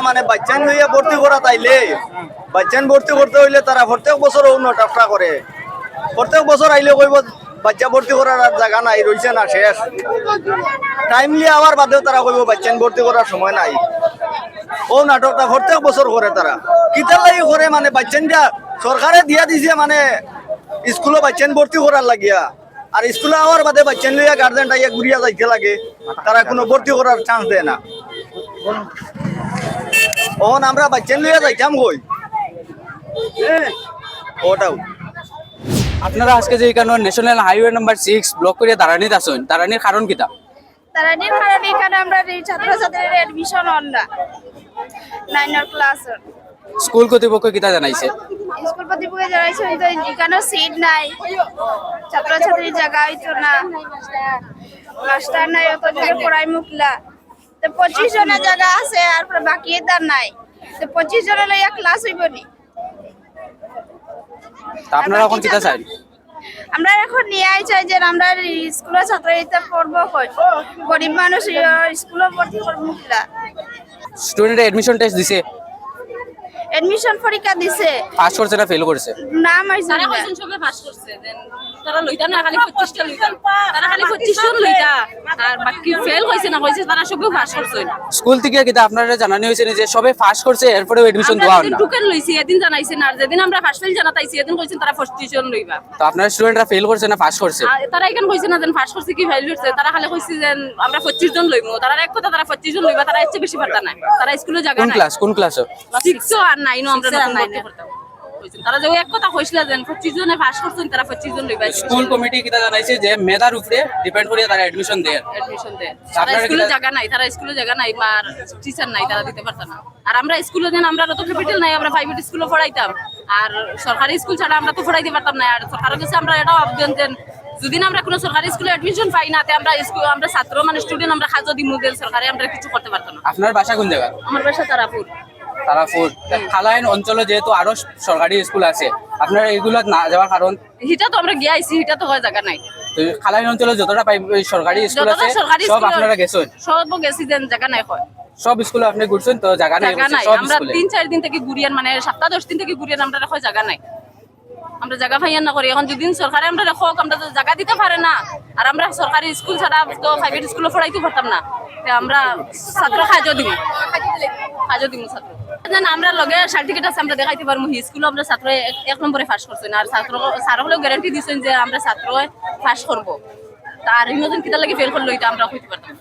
মানে বাচ্চান লইয়া ভর্তি করা তাইলে বাচ্চান ভর্তি করতে হইলে তারা প্রত্যেক বছর অন্য টাফটা করে প্রত্যেক বছর আইলে কইব বাচ্চা ভর্তি করার আর জায়গা নাই রইছে না শেষ টাইমলি আবার বাদেও তারা কইব বাচ্চান ভর্তি করার সময় নাই ও নাটকটা প্রত্যেক বছর করে তারা কিতার লাগি করে মানে বাচ্চানটা সরকারে দিয়া দিছে মানে স্কুলে বাচ্চান ভর্তি করার লাগিয়া আর স্কুলে আওয়ার বাদে বাচ্চান লইয়া গার্জেন টাইয়া ঘুরিয়া যাইতে লাগে তারা কোনো ভর্তি করার চান্স দেয় না ওন আমরা বাচ্চান লইয়া যাইতাম কই ওটাও আপনারা আজকে যে এখানে ন্যাশনাল হাইওয়ে নাম্বার 6 ব্লক করিয়া দাঁড়ানিত আছেন দাঁড়ানির কারণ কিটা তারানির কারণে এখানে আমরা ছাত্রছাত্রীদের এডমিশন হন না 9 ক্লাস স্কুল কর্তৃপক্ষ কিটা জানাইছে স্কুল কর্তৃপক্ষ জানাইছে তো এখানে সিট নাই ছাত্রছাত্রীর জায়গা হইতো না মাস্টার নাই অত দূরে পড়াই মুখলা তো 25 জনের জায়গা আছে আর বাকি তার নাই তো 25 জনের লইয়া ক্লাস হইব নি তা আপনারা এখন কিটা চাই আমরা এখন নিয়ে চাই যে আমরা স্কুলের ছাত্রীদের পড়বো কই গরিব মানুষ স্কুলে ভর্তি করবো মুখলা স্টুডেন্ট এডমিশন টেস্ট দিছে এডমিশন পরীক্ষা দিছে পাস করছে না ফেল করছে নাম আইছে তারা কইছেন সবে পাস করছে দেন তারা লইতা না খালি 25 টা লইতা তারা খালি 25 জন লইতা আর বাকি ফেল হইছে না কইছে তারা সবে পাস করছে স্কুল থেকে কিটা আপনারা জানানি হইছে যে সবে পাস করছে এরপরে এডমিশন দেওয়া হবে না টোকেন লইছি এদিন জানাইছে না আর যেদিন আমরা ফার্স্ট ফেল জানাতাইছি এদিন কইছেন তারা 25 জন লইবা তো আপনারা স্টুডেন্টরা ফেল করছে না পাস করছে তারা এখানে কইছে না দেন পাস করছে কি ফেল করছে তারা খালি কইছে যে আমরা 25 জন লইমু তারা এক কথা তারা 25 জন লইবা তারা এসে বেশি পারতা না তারা স্কুলে জায়গা কোন নাই কোন ক্লাস 6 আর 9 আমরা ভর্তি করতাম তারা যে এক কথা কইছিল দেন 25 জনে পাস করছেন তারা 25 জন লইবা স্কুল কমিটি কিটা জানাইছে যে মেধার উপরে ডিপেন্ড করিয়া তারা এডমিশন দেয় এডমিশন দেয় তারা স্কুলে জায়গা নাই তারা স্কুলে জায়গা নাই আর টিচার নাই তারা দিতে পারতা না আর আমরা স্কুলে দেন আমরা তো ক্যাপিটাল নাই আমরা প্রাইভেট স্কুলে পড়াইতাম আর সরকারি স্কুল ছাড়া আমরা তো পড়াইতে পারতাম না আর সরকারের কাছে আমরা এটা আবেদন দেন যদি আমরা কোনো সরকারি স্কুলে এডমিশন পাই না তে আমরা স্কুল আমরা ছাত্র মানে স্টুডেন্ট আমরা খাজো দি মডেল সরকারি আমরা কিছু করতে পারতাম না আপনার বাসা কোন জায়গা আমার বাসা তারাপুর তারাপুর খালাইন অঞ্চলে যেহেতু আরো সরকারি স্কুল আছে আপনারা এগুলো না যাওয়ার কারণ হিটা তো আমরা গিয়ে আইছি হিটা তো হয় জায়গা নাই তো খালাইন অঞ্চলে যতটা সরকারি স্কুল আছে সব আপনারা গেছেন সব গেছি দেন জায়গা নাই হয় সব স্কুলে আপনি ঘুরছেন তো জায়গা নাই সব আমরা স্কুলে 3-4 দিন থেকে ঘুরিয়ান মানে সপ্তাহ 10 দিন থেকে ঘুরিয়ান আমরা রাখো জায়গা নাই আমরা জায়গা পাইয়ান না করি এখন যদি সরকারে আমরা রাখো আমরা তো জায়গা দিতে পারে না আর আমরা সরকারি স্কুল ছাড়া তো প্রাইভেট স্কুলে পড়াইতে পারতাম না তো আমরা ছাত্র খাজো দিব ছাত্র আমরা লগে সার্টিফিকেট আছে আমরা দেখাইতে পারবো স্কুলে আমরা ছাত্র 1 নম্বরে পাস করছেন আর ছাত্র স্যার হলেও গ্যারান্টি দিচ্ছেন যে আমরা ছাত্র পাস করবো তার ইনোজন কিতা লাগে ফেল করলে আমরা হইতে পারতাম